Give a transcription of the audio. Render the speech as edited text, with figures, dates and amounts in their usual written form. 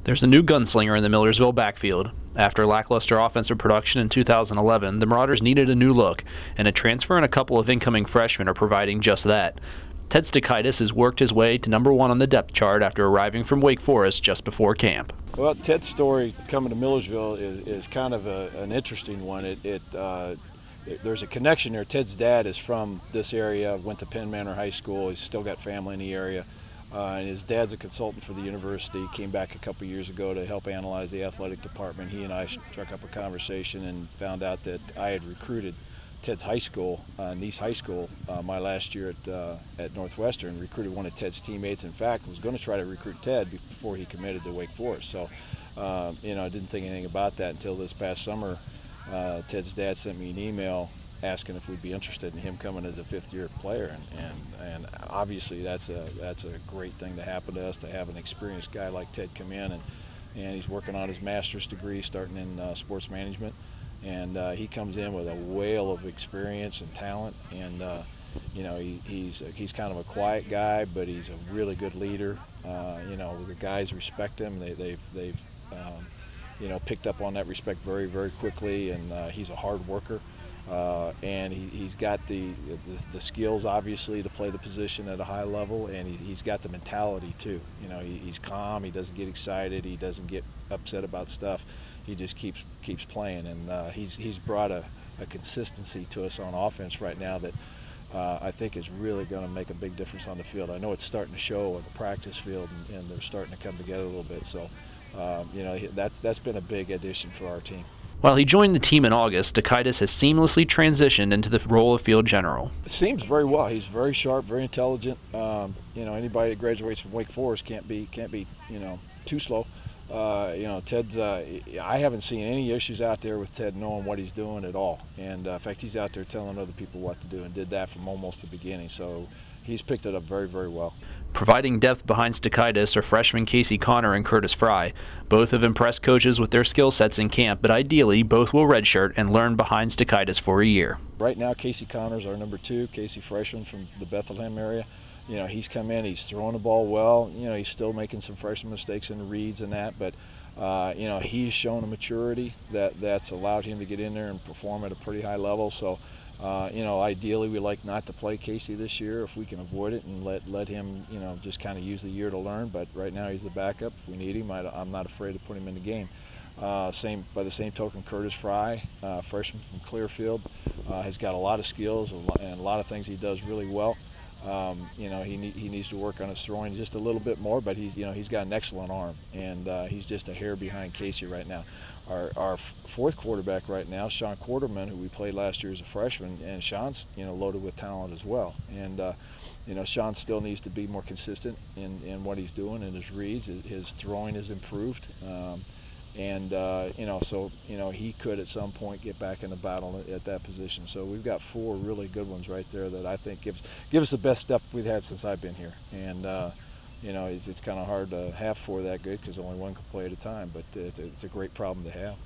There's a new gunslinger in the Millersville backfield. After lackluster offensive production in 2011, the Marauders needed a new look, and a transfer and a couple of incoming freshmen are providing just that. Ted Stakaitis has worked his way to -- 1 on the depth chart after arriving from Wake Forest just before camp. Well, Ted's story coming to Millersville is kind of an interesting one. There's a connection there. Ted's dad is from this area, went to Penn Manor High School. He's still got family in the area. And his dad's a consultant for the university. Came back a couple years ago to help analyze the athletic department. He and I struck up a conversation and found out that I had recruited Ted's high school, Nice High School, my last year at Northwestern. Recruited one of Ted's teammates. In fact, was going to try to recruit Ted before he committed to Wake Forest. So, I didn't think anything about that until this past summer. Ted's dad sent me an email asking if we'd be interested in him coming as a fifth-year player, and obviously that's a great thing to happen to us, to have an experienced guy like Ted come in, and he's working on his master's degree, starting in sports management, and he comes in with a whale of experience and talent, and he's kind of a quiet guy, but he's a really good leader. The guys respect him. They've picked up on that respect very, very quickly, and he's a hard worker. And he's got the skills, obviously, to play the position at a high level, and he's got the mentality too. He's calm. He doesn't get excited. He doesn't get upset about stuff. He just keeps playing, and he's brought a consistency to us on offense right now that I think is really going to make a big difference on the field. I know it's starting to show on the practice field, and they're starting to come together a little bit. So, that's been a big addition for our team. While he joined the team in August, Stakaitis has seamlessly transitioned into the role of field general. It seems very well. He's very sharp, very intelligent. Anybody that graduates from Wake Forest can't be too slow. Ted's. I haven't seen any issues out there with Ted knowing what he's doing at all. And in fact, he's out there telling other people what to do, and did that from almost the beginning. So he's picked it up very, very well. Providing depth behind Stakaitis are freshmen Casey Connor and Curtis Fry. Both have impressed coaches with their skill sets in camp, but ideally both will redshirt and learn behind Stakaitis for a year. Right now, Casey Connor's our number 2. Casey, freshman from the Bethlehem area. He's come in, he's throwing the ball well. He's still making some freshman mistakes in the reads and that, but he's shown a maturity that's allowed him to get in there and perform at a pretty high level. So, ideally we like not to play Casey this year if we can avoid it, and let him, just kind of use the year to learn. But right now he's the backup. If we need him, I'm not afraid to put him in the game. By the same token, Curtis Fry, freshman from Clearfield, has got a lot of skills and a lot of things he does really well. He needs to work on his throwing just a little bit more, but he's got an excellent arm, and he's just a hair behind Casey right now. Our fourth quarterback right now, Sean Quarterman, who we played last year as a freshman, and Sean's loaded with talent as well. And Sean still needs to be more consistent in what he's doing in his reads. His throwing has improved. He could at some point get back in the battle at that position. So we've got 4 really good ones right there that I think gives us the best stuff we've had since I've been here. And it's kind of hard to have 4 that good, because only one can play at a time. But it's a great problem to have.